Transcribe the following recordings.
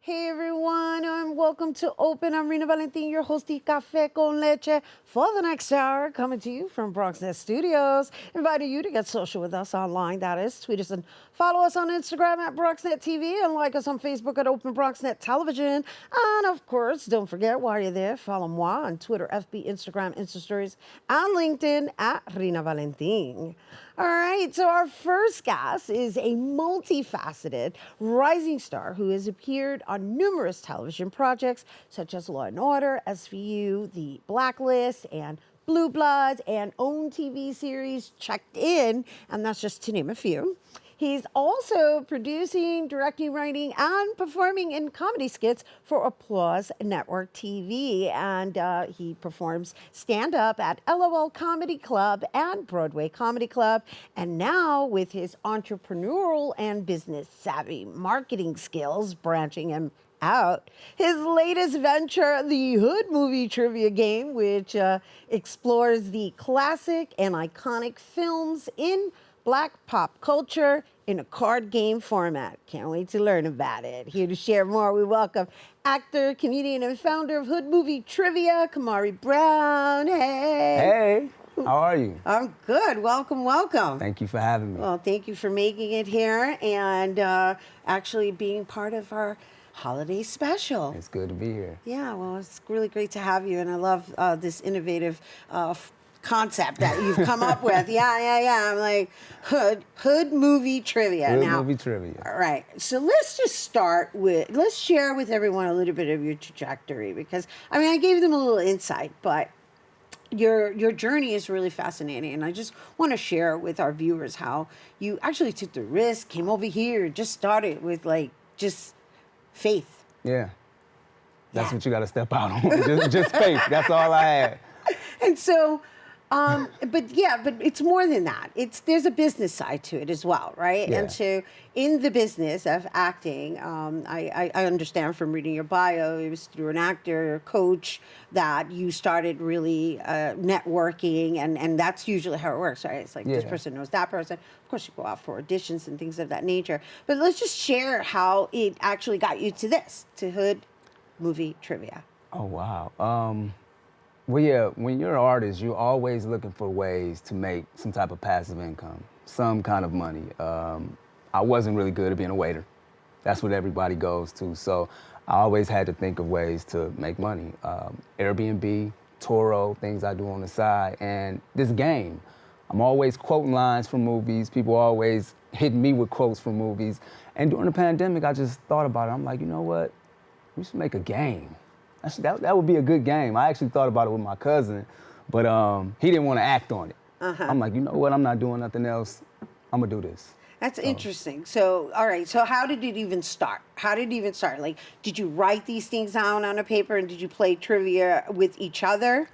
Hey everyone, and welcome to Open. I'm Rhina Valentin, your hosty Café con Leche for the next hour, coming to you from BronxNet Studios. Inviting you to get social with us online, that is. Tweet us and follow us on Instagram at BronxNet TV and like us on Facebook at Open BronxNet Television. And of course, don't forget, while you're there, follow moi on Twitter, FB, Instagram, Insta Stories, and LinkedIn at Rhina Valentin. All right, so our first guest is a multifaceted rising star who has appeared on numerous television projects such as Law & Order, SVU, The Blacklist, and Blue Bloods, and own TV series Checked In, and that's just to name a few. He's also producing, directing, writing, and performing in comedy skits for Applause Network TV. And he performs stand-up at LOL Comedy Club and Broadway Comedy Club. And now, with his entrepreneurial and business-savvy marketing skills branching him out, his latest venture, the Hood Movie Trivia Game, which explores the classic and iconic films in Black pop culture in a card game format. Can't wait to learn about it. Here to share more, we welcome actor, comedian, and founder of Hood Movie Trivia, Camari Brown. Hey. Hey, how are you? I'm good. Welcome, welcome. Thank you for having me. Well, thank you for making it here and actually being part of our holiday special. It's good to be here. Yeah, well, it's really great to have you, and I love this innovative concept that you've come up with. Yeah. I'm like, Hood Movie Trivia. Hood Movie Trivia. All right. So let's just start with, let's share with everyone a little bit of your trajectory, because, I mean, I gave them a little insight, but your journey is really fascinating. And I just want to share with our viewers how you actually took the risk, came over here, just started with like, just faith. Yeah. That's what you got to step out on. just faith. That's all I had. And so, but it's more than that. There's a business side to it as well, right? Yeah. And so in the business of acting, I understand from reading your bio, it was through an actor, coach, that you started really networking, and that's usually how it works, right? It's like this person knows that person. Of course, you go out for auditions and things of that nature. But let's just share how it actually got you to this, to Hood Movie Trivia. Oh, wow. Well, yeah, when you're an artist, you're always looking for ways to make some type of passive income, some kind of money. I wasn't really good at being a waiter. That's what everybody goes to. So I always had to think of ways to make money. Airbnb, Toro, things I do on the side, and this game. I'm always quoting lines from movies. People always hit me with quotes from movies. And during the pandemic, I just thought about it. I'm like, you know what? We should make a game. That would be a good game. I actually thought about it with my cousin, but he didn't want to act on it. I'm like, you know what? I'm not doing nothing else. I'm going to do this. That's interesting. So, all right. So how did it even start? Like, did you write these things down on a paper and did you play trivia with each other?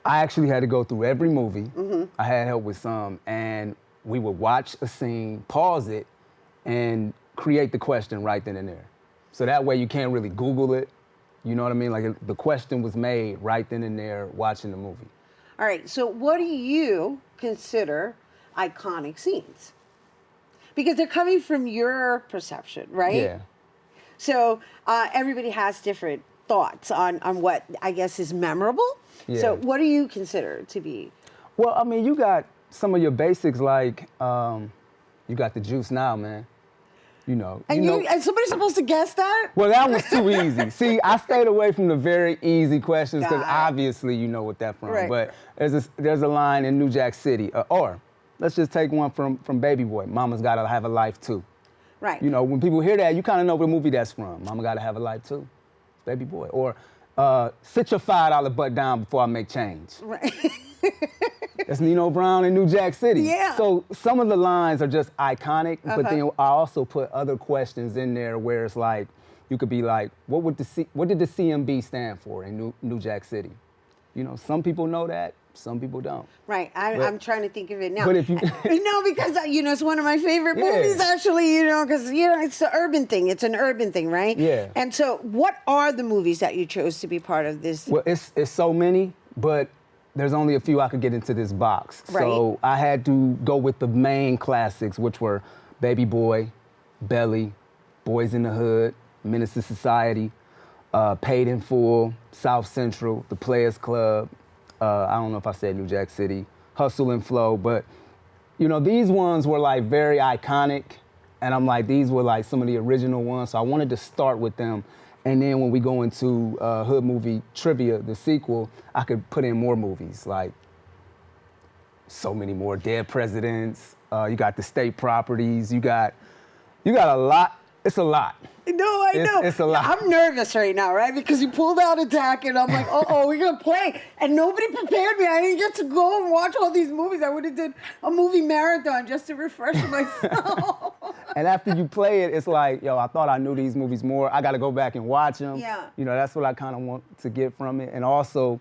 I actually had to go through every movie. I had help with some, and we would watch a scene, pause it, and create the question right then and there. So that way you can't really Google it. You know what I mean? Like the question was made right then and there watching the movie. All right, so what do you consider iconic scenes? Because they're coming from your perception, right? Yeah. So everybody has different thoughts on what I guess is memorable. Yeah. So what do you consider to be? Well, I mean, you got some of your basics like, you got the juice now, man. You know. And somebody's supposed to guess that? Well, that was too easy. See, I stayed away from the very easy questions because obviously you know what that's from. Right. But there's a line in New Jack City, or let's just take one from Baby Boy. Mama's gotta have a life too. Right. You know, when people hear that, you kind of know what movie that's from. Mama gotta have a life too. Baby Boy. Or sit your $5 butt down before I make change. Right. That's Nino Brown in New Jack City. Yeah. So some of the lines are just iconic, but then I also put other questions in there where it's like, you could be like, what did the CMB stand for in New Jack City? You know, some people know that, some people don't. Right. I'm trying to think of it now. But if you because it's one of my favorite movies actually. Because it's the urban thing. It's an urban thing, right? Yeah. And so, what are the movies that you chose to be part of this? Well, it's so many, but there's only a few I could get into this box. Right. So I had to go with the main classics, which were Baby Boy, Belly, Boys in the Hood, Menace to Society, Paid in Full, South Central, The Players Club. I don't know if I said New Jack City, Hustle and Flow, but you know, these ones were like very iconic, and I'm like, these were like some of the original ones, so I wanted to start with them. And then when we go into Hood Movie Trivia, the sequel, I could put in more movies, like so many more. Dead Presidents, you got The State Properties, you got a lot. It's a lot. No, I know. It's a lot. I'm nervous right now, right? Because you pulled out a deck, and I'm like, oh, we're gonna play, and nobody prepared me. I didn't get to go and watch all these movies. I would have did a movie marathon just to refresh myself. And after you play it, it's like, yo, I thought I knew these movies more. I got to go back and watch them. Yeah. You know, that's what I kind of want to get from it. And also,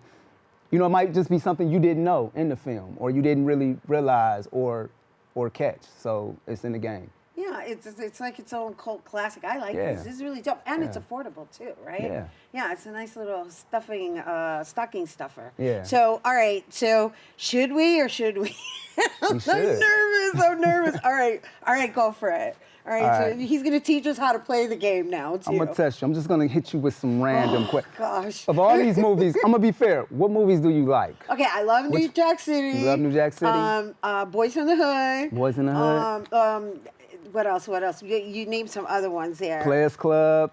you know, it might just be something you didn't know in the film, or you didn't really realize or catch. So it's in the game. Yeah, it's like its own cult classic. I like Yeah. this. This is really dope, and it's affordable too, right? Yeah. Yeah, it's a nice little stocking stuffer. Yeah. So, all right. So, should we or should we? I'm should. nervous. All right, go for it. All right. All So right. he's gonna teach us how to play the game now too. I'm going to test you. I'm just going to hit you with some random questions. Gosh. Of all these movies, I'm going to be fair. What movies do you like? Okay, I love New Jack City. You love New Jack City? Boys in the Hood. Boys in the Hood? What else? You name some other ones there. Players Club.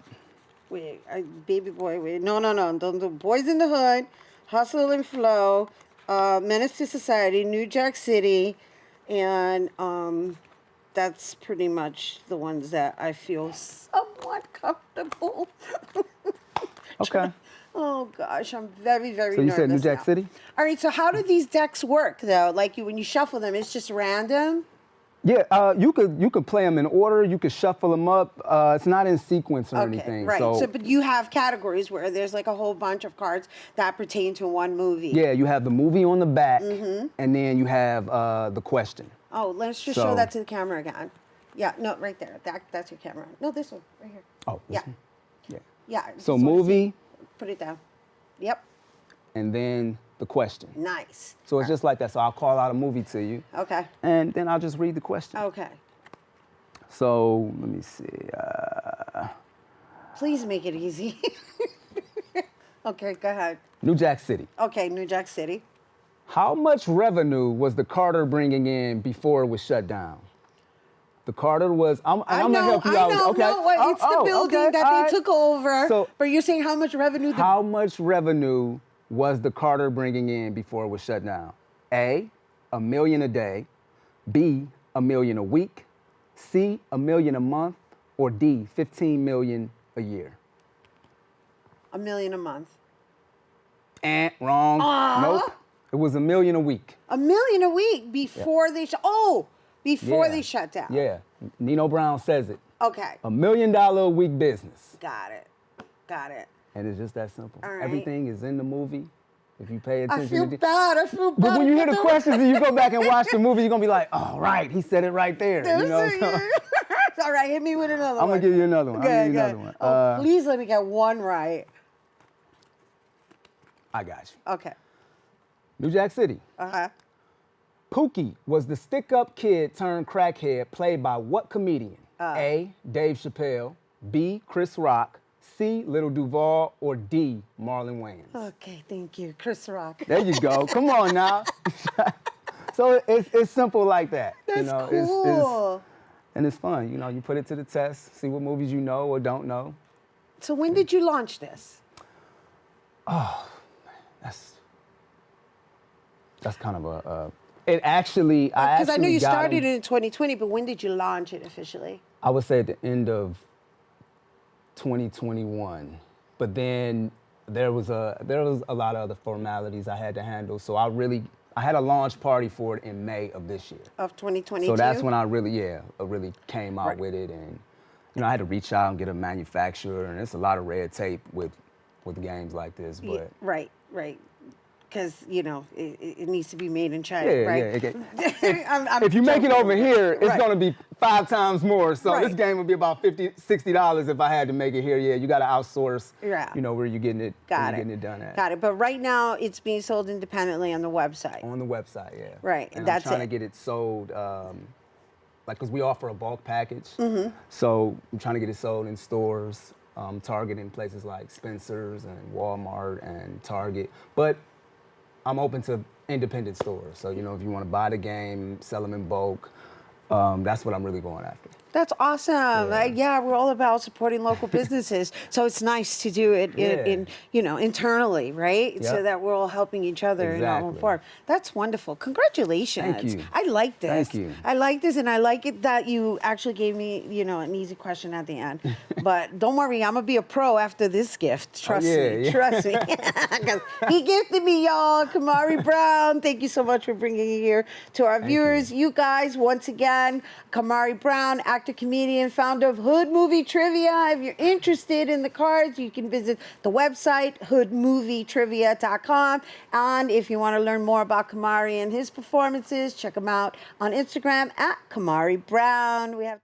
Wait, Baby Boy, wait. No. Don't do Boys in the Hood, Hustle and Flow, Menace to Society, New Jack City, and that's pretty much the ones that I feel somewhat comfortable. Okay. Oh gosh, I'm very, very So you nervous said New Jack now. City? All right, so how do these decks work though? Like when you shuffle them, it's just random? Yeah, you could play them in order. You could shuffle them up. It's not in sequence or Okay, anything. right. So But you have categories where there's like a whole bunch of cards that pertain to one movie. yeah, you have the movie on the back, Mm-hmm. and then you have the question. Oh, let's just So- show that to the camera again. Yeah, no, right there. That's your camera. No, this one, right here. Oh, this Yeah. one? Yeah. Yeah. So just wanna movie, see. Put it down. Yep. and then the question. Nice. So it's just like that. So I'll call out a movie to you, Okay. and then I'll just read the question. Okay. So let me see. Please make it easy. Okay, go ahead. New Jack City. Okay, New Jack City. How much revenue was the Carter bringing in before it was shut down? The Carter was. I'm gonna help you out. Okay. No, it's the building okay, that all they right. took over. So- but you're saying how much revenue? How much revenue was the Carter bringing in before it was shut down? A, $1 million a day. B, $1 million a week. C, $1 million a month. Or D, $15 million a year. $1 million a month. Wrong. Nope. It was $1 million a week. $1 million a week before they before Yeah. they shut down. Yeah. Nino Brown says it. Okay. $1 million a week business. Got it. And it's just that simple. All right. Everything is in the movie. If you pay attention I feel to bad. I feel bad. But when you hear the questions and you go back and watch the movie, you're gonna be like, oh, right, he said it right there. You know? So, All right, hit me with another one. I'm gonna give you another one. Okay. Oh, please let me get one right. I got you. Okay. New Jack City. Uh-huh. Pookie was the stick-up kid turned crackhead played by what comedian? A, Dave Chappelle. B, Chris Rock. C, Little Duval. Or D, Marlon Wayans. Okay, thank you. Chris Rock. There you go. Come on now. So it's simple like that. That's you know, cool. And it's fun. You know, you put it to the test, see what movies you know or don't know. So when did you launch this? That's kind of a. It actually, Because I know you got started them- it in 2020, but when did you launch it officially? I would say at the end of 2021, but then there was a lot of other formalities I had to handle. So I had a launch party for it in May of this year. Of 2022? So that's when I really came out Right. with it, and you know I had to reach out and get a manufacturer, and it's a lot of red tape with games like this, but. Right. Because, you know, it needs to be made in China, Yeah, right? yeah. If you make it over here, it's Right. going to be 5 times more. So this Right. game would be about $50, $60 if I had to make it here. Yeah, you got to outsource. Yeah. You know where you're getting it. Getting it done at. Got it. But right now, it's being sold independently on the website. On the website, yeah. Right, And that's I'm trying it. to get it sold. Like, because we offer a bulk package. Mm-hmm. So I'm trying to get it sold in stores targeting places like Spencer's and Walmart and Target. But I'm open to independent stores. So, if you want to buy the game, sell them in bulk, that's what I'm really going after. That's awesome. Yeah, we're all about supporting local businesses. So it's nice to do it in internally, right? Yep. So that we're all helping each other in our own Exactly. form. That's wonderful. Congratulations. Thank you. I like this. Thank you. I like this, and I like it that you actually gave me, an easy question at the end. But don't worry, I'm gonna be a pro after this gift. Trust me. Yeah. Trust me. 'Cause he gifted me, y'all. Camari Brown. Thank you so much for bringing it here to our viewers. You guys, once again, Camari Brown, actor, comedian, founder of Hood Movie Trivia. If you're interested in the cards, you can visit the website, hoodmovietrivia.com. And if you want to learn more about Camari and his performances, check him out on Instagram at Camari Brown. We have